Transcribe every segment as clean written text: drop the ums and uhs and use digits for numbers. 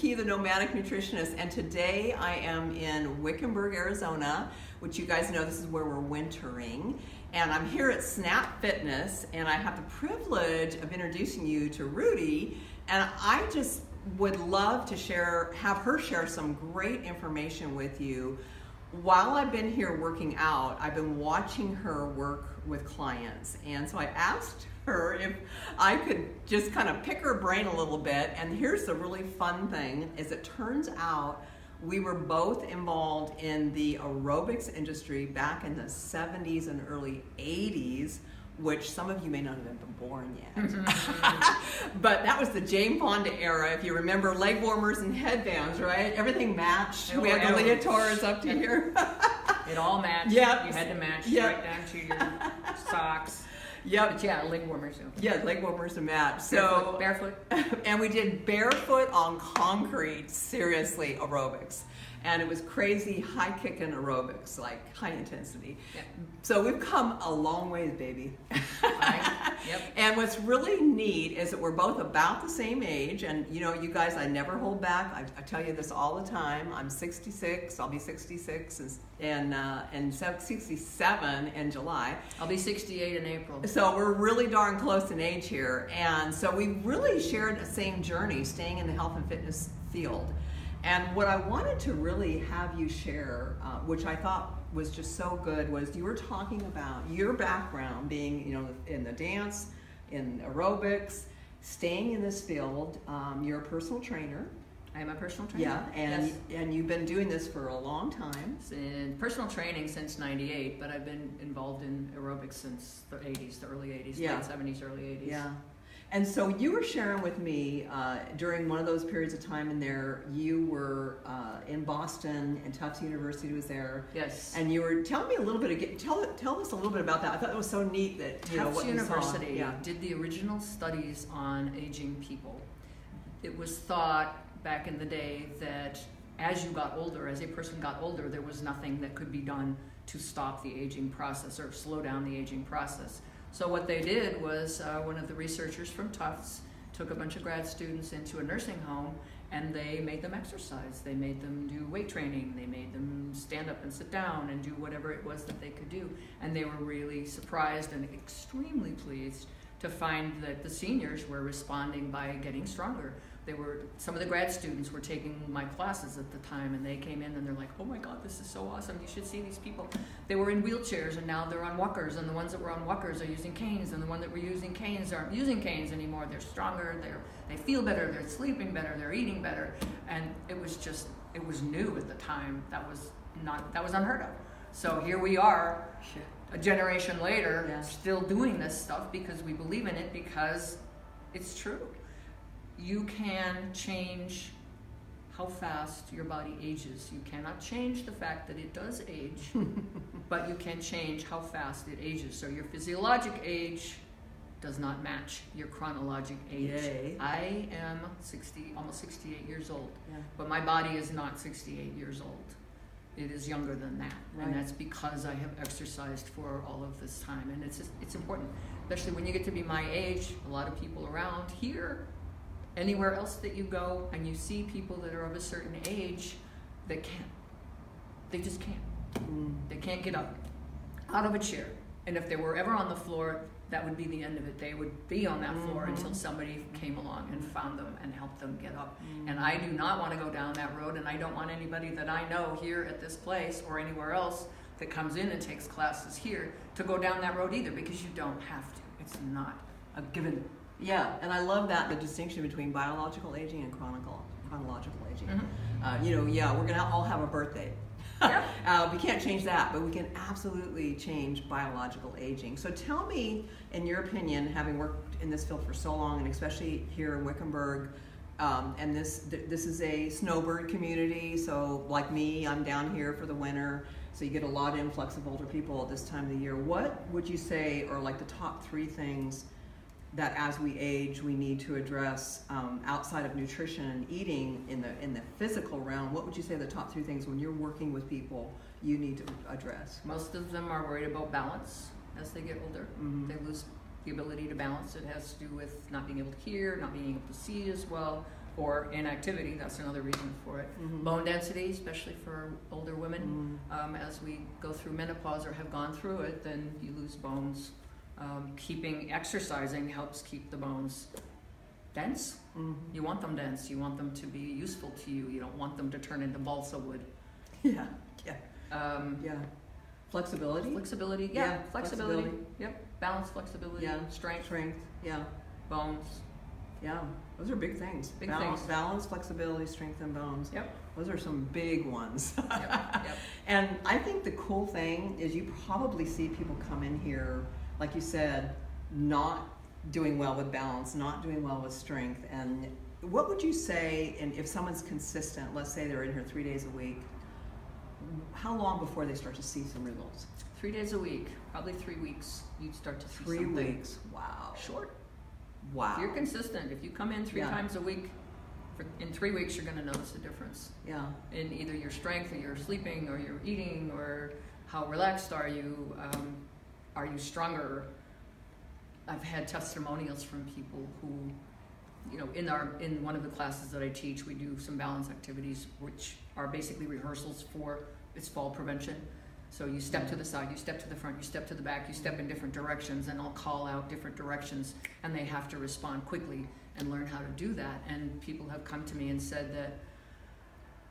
Rudee, the Nomadic Nutritionist, and today I am in Wickenburg, Arizona, which you guys know this is where we're wintering. And I'm here at Snap Fitness, and I have the privilege of introducing you to Rudee, and I just would love to have her share some great information with you. While I've been here working out, I've been watching her work with clients, and so I asked her if I could just kind of pick her brain a little bit. And here's the really fun thing, is it turns out we were both involved in the aerobics industry back in the 70s and early 80s, which some of you may not have been born yet. But that was the Jane Fonda era, if you remember, leg warmers and headbands, right? Everything matched. We had the leotards up to here. It all matched. Yep. You had to match Yep. right down to your socks. Yep. But yeah, leg warmers too. Yeah, leg warmers to match. So Barefoot. And we did barefoot on concrete, seriously, aerobics. And it was crazy, high kicking aerobics, like high intensity. Yep. So we've come a long ways, baby. Yep. And what's really neat is that we're both about the same age. And you know, you guys, I never hold back. I tell you this all the time. I'm 66. I'll be 66 and 67 in July. I'll be 68 in April. So we're really darn close in age here. And so we really shared the same journey, staying in the health and fitness field. And what I wanted to really have you share, which I thought was just so good, was you were talking about your background being, you know, in the dance, in aerobics, staying in this field. You're a personal trainer. I am a personal trainer. Yeah, and yes. and you've been doing this for a long time. In personal training since '98, but I've been involved in aerobics since the '80s, the early '80s, Yeah. late '70s, early '80s. Yeah. And so you were sharing with me during one of those periods of time in there, you were in Boston and Tufts University was there. Yes. And you were telling me a little bit, tell us a little bit about that. I thought it was so neat that, you know, Tufts what University you saw. Yeah. did the original studies on aging people. It was thought back in the day that as you got older, as a person got older, there was nothing that could be done to stop the aging process or slow down the aging process. So what they did was one of the researchers from Tufts took a bunch of grad students into a nursing home and they made them exercise. They made them do weight training. They made them stand up and sit down and do whatever it was that they could do. And they were really surprised and extremely pleased to find that the seniors were responding by getting stronger. Some of the grad students were taking my classes at the time, and they came in and they're like, oh my God, this is so awesome. You should see these people. They were in wheelchairs and now they're on walkers, and the ones that were on walkers are using canes, and the ones that were using canes aren't using canes anymore. They're stronger, they feel better, they're sleeping better, they're eating better. And it was new at the time. That was unheard of. So here we are, a generation later, Yeah. still doing this stuff because we believe in it, because it's true. You can change how fast your body ages. You cannot change the fact that it does age, but you can change how fast it ages. So your physiologic age does not match your chronologic age. Yay. I am almost 68 years old, Yeah. but my body is not 68 years old. It is younger than that, Right. and that's because I have exercised for all of this time. And it's important, especially when you get to be my age. A lot of people around here, anywhere else that you go, and you see people that are of a certain age that they just can't. They can't get up out of a chair. And if they were ever on the floor, that would be the end of it. They would be on that floor until somebody came along and found them and helped them get up. And I do not want to go down that road, and I don't want anybody that I know here at this place or anywhere else that comes in and takes classes here to go down that road either, because you don't have to. It's not a given. Yeah, and I love that, the distinction between biological aging and chronological aging. You know, yeah, we're gonna all have a birthday. Yeah. We can't change that, but we can absolutely change biological aging. So tell me, in your opinion, having worked in this field for so long, and especially here in Wickenburg, and this is a snowbird community, so like me, I'm down here for the winter, so you get a lot of influx of older people at this time of the year. What would you say are like the top 3 things that as we age we need to address outside of nutrition and eating in the physical realm? What would you say are the top 3 things when you're working with people you need to address? Most of them are worried about balance as they get older. They lose the ability to balance. It has to do with not being able to hear, not being able to see as well, or inactivity. That's another reason for it. Bone density, especially for older women. As we go through menopause or have gone through it, then you lose bones. Exercising helps keep the bones dense. You want them dense. You want them to be useful to you. You don't want them to turn into balsa wood. Yeah. Flexibility. Flexibility. Yeah. Flexibility. Yep. Balance, flexibility. Yeah. Strength. Yeah. Bones. Yeah. Those are big things. Balance, flexibility, strength, and bones. Yep. Those are some big ones. Yep. And I think the cool thing is you probably see people come in here, like you said, not doing well with balance, not doing well with strength. And what would you say, and if someone's consistent, let's say they're in here 3 days a week, how long before they start to see some results? 3 days a week, probably 3 weeks, you'd start to see 3 something. weeks. Wow. Short. Wow. If you're consistent, if you come in three times a week, in 3 weeks you're going to notice a difference. Yeah. In either your strength or your sleeping or your eating or how relaxed are you stronger? I've had testimonials from people who, in one of the classes that I teach, we do some balance activities, which are basically rehearsals for its fall prevention. So you step to the side, you step to the front, you step to the back, you step in different directions, and I'll call out different directions, and they have to respond quickly and learn how to do that. And people have come to me and said that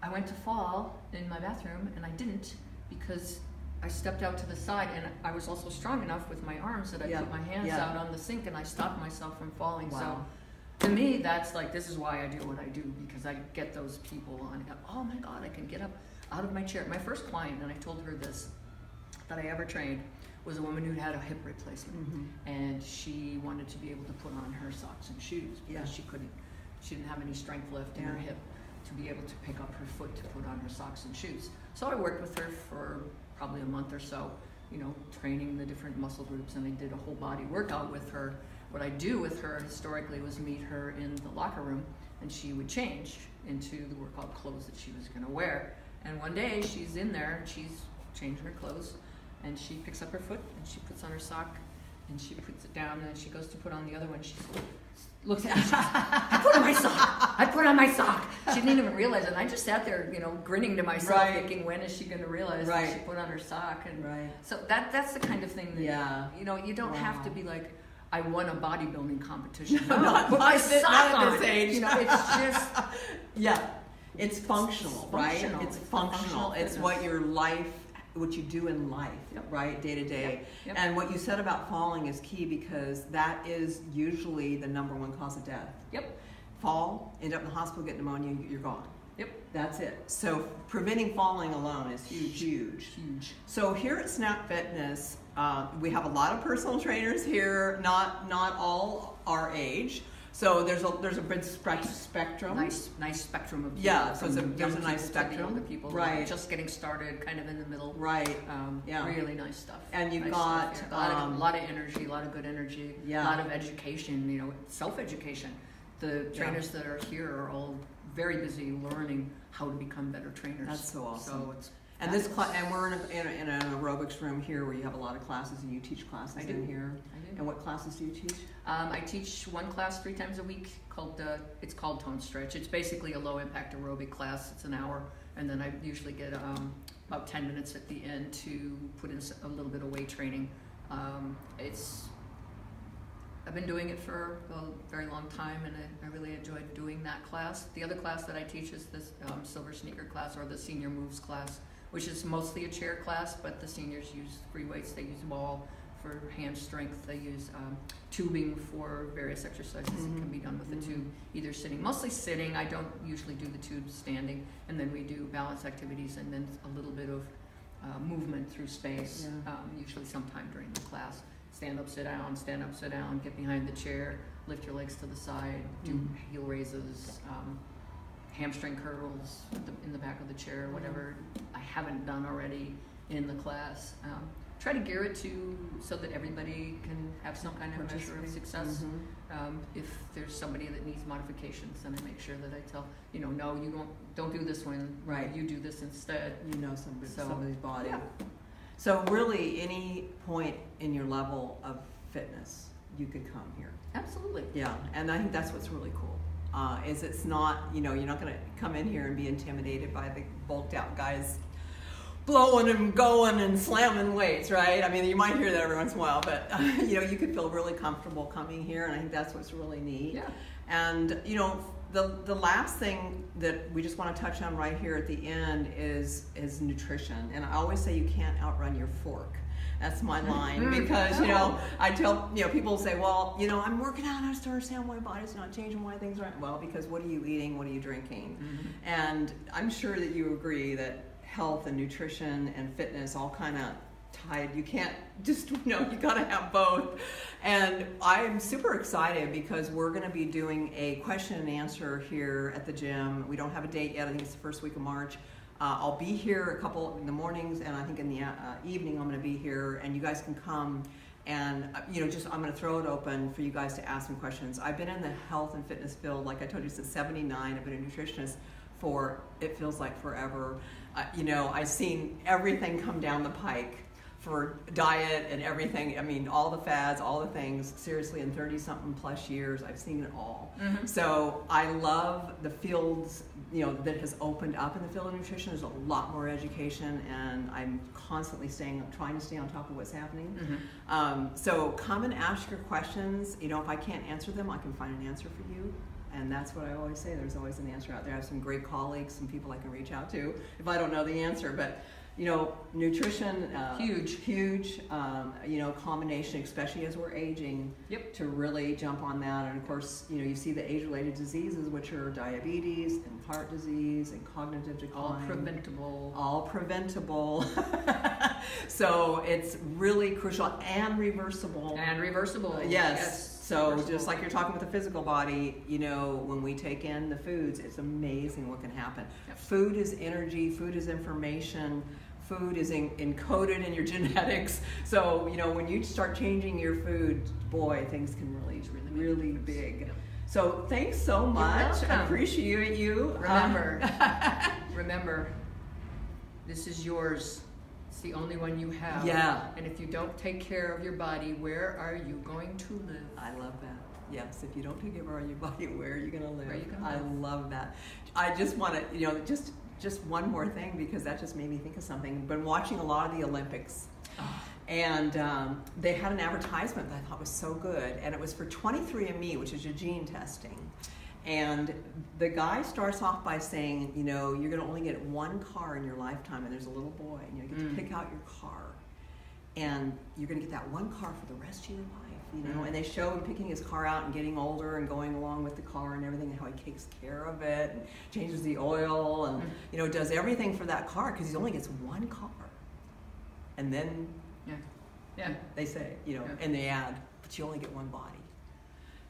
I went to fall in my bathroom and I didn't because I stepped out to the side, and I was also strong enough with my arms that I put my hands out on the sink and I stopped myself from falling. Wow. So to me, that's like, this is why I do what I do, because I get those people on, oh my God, I can get up out of my chair. My first client, and I told her this, that I ever trained, was a woman who'd had a hip replacement, and she wanted to be able to put on her socks and shoes because she didn't have any strength left in her hip to be able to pick up her foot to put on her socks and shoes. So I worked with her for probably a month or so, training the different muscle groups, and I did a whole body workout with her. What I do with her historically was meet her in the locker room, and she would change into the workout clothes that she was going to wear. And one day she's in there, she's changing her clothes, and she picks up her foot and she puts on her sock and she puts it down, and then she goes to put on the other one. She looks at me, she goes, I put on my sock. I put on my sock. She didn't even realize it. And I just sat there, grinning to myself, thinking, when is she going to realize that she put on her sock? And so that's the kind of thing that, you don't have to be like, I won a bodybuilding competition. No, not put my sock on. At this age. It's just... It's functional, right? It's functional. It's what your life, what you do in life, right? Day to day. And what you said about falling is key, because that is usually the #1 cause of death. Fall, end up in the hospital, get pneumonia, you're gone. That's it. So preventing falling alone is huge. So here at Snap Fitness, we have a lot of personal trainers here, not all our age. So there's a big spectrum. Nice spectrum of people. Yeah, so there's a nice spectrum. The people just getting started, kind of in the middle. Right. Really nice stuff. And you've got a lot of energy, a lot of good energy, a lot of education. Self-education. The trainers that are here are all very busy learning how to become better trainers. That's so awesome. So it's and we're in an aerobics room here where you have a lot of classes, and you teach classes in here. I do. And what classes do you teach? I teach one class 3 times a week called it's called Tone Stretch. It's basically a low impact aerobic class. It's an hour, and then I usually get about 10 minutes at the end to put in a little bit of weight training. I've been doing it for a very long time, and I really enjoyed doing that class. The other class that I teach is this Silver Sneaker class, or the Senior Moves class, which is mostly a chair class, but the seniors use free weights. They use ball for hand strength. They use tubing for various exercises that can be done with the tube, either sitting, mostly sitting. I don't usually do the tube standing. And then we do balance activities, and then a little bit of movement through space, usually sometime during the class. Stand up, sit down, get behind the chair, lift your legs to the side, do heel raises, hamstring curls in the back of the chair, whatever I haven't done already in the class. Try to gear it so that everybody can have some kind of measure of success. If there's somebody that needs modifications, then I make sure that I tell, no, you don't do this one, you do this instead. Somebody's body. So really, any point in your level of fitness, you could come here. Absolutely. Yeah, and I think that's what's really cool. is it's not, you're not going to come in here and be intimidated by the bulked out guys blowing and going and slamming weights, right? I mean, you might hear that every once in a while, but you could feel really comfortable coming here, and I think that's what's really neat. Yeah. And the last thing that we just want to touch on right here at the end is nutrition. And I always say you can't outrun your fork. That's my line, because I tell people say, well, I'm working out, I just don't understand why my body's not changing, why things aren't. Well, because what are you eating, what are you drinking? Mm-hmm. And I'm sure that you agree that health and nutrition and fitness all kind of tied. You can't just, you got to have both. And I'm super excited because we're going to be doing a question and answer here at the gym. We don't have a date yet. I think it's the first week of March. I'll be here a couple in the mornings, and I think in the evening I'm going to be here, and you guys can come. And I'm going to throw it open for you guys to ask some questions. I've been in the health and fitness field, like I told you, since '79. I've been a nutritionist for, it feels like forever. I've seen everything come down the pike for diet and everything. I mean, all the fads, all the things. Seriously, in 30-something plus years, I've seen it all. Mm-hmm. So I love the fields, that has opened up in the field of nutrition. There's a lot more education, and I'm constantly trying to stay on top of what's happening. Mm-hmm. So come and ask your questions. If I can't answer them, I can find an answer for you. And that's what I always say. There's always an answer out there. I have some great colleagues, some people I can reach out to if I don't know the answer. But, nutrition, huge, combination, especially as we're aging, to really jump on that. And of course, you see the age-related diseases, which are diabetes and heart disease and cognitive decline. All preventable. So it's really crucial and reversible. Yes. So just like you're talking with the physical body, when we take in the foods, it's amazing what can happen. Yep. Food is energy, food is information, food is encoded in your genetics. So, when you start changing your food, boy, things can really big. Yep. So thanks so much. I appreciate you. Remember, this is yours. It's the only one you have. Yeah. And if you don't take care of your body, where are you going to live? I love that. Yes, if you don't take care of your body, where are you going to live? I love that. I just want to, just one more thing, because that just made me think of something. I've been watching a lot of the Olympics. And they had an advertisement that I thought was so good. And it was for 23andMe, which is your gene testing. And the guy starts off by saying, you're going to only get one car in your lifetime, and there's a little boy, and you get to pick out your car. And you're going to get that one car for the rest of your life, And they show him picking his car out and getting older and going along with the car and everything, and how he takes care of it and changes the oil and, does everything for that car, because he only gets one car. And then they say, in the ad, but you only get one body.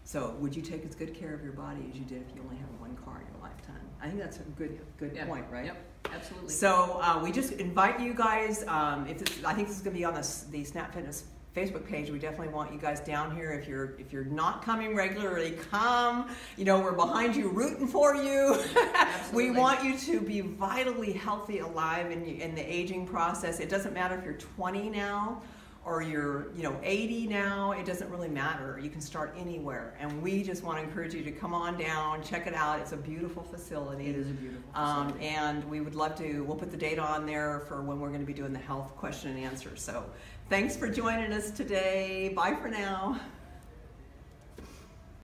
So would you take as good care of your body as you did if you only have one car in your lifetime? I think that's a good point, right? Yep, absolutely. So we just invite you guys, I think this is going to be on the Snap Fitness Facebook page. We definitely want you guys down here. If you're not coming regularly, come. We're behind you, rooting for you. We want you to be vitally healthy, alive in the aging process. It doesn't matter if you're 20 now, or you're 80 now, it doesn't really matter. You can start anywhere. And we just want to encourage you to come on down, check it out. It's a beautiful facility. It is a beautiful facility. And we would love to, we'll put the date on there for when we're going to be doing the health question and answer. So thanks for joining us today. Bye for now.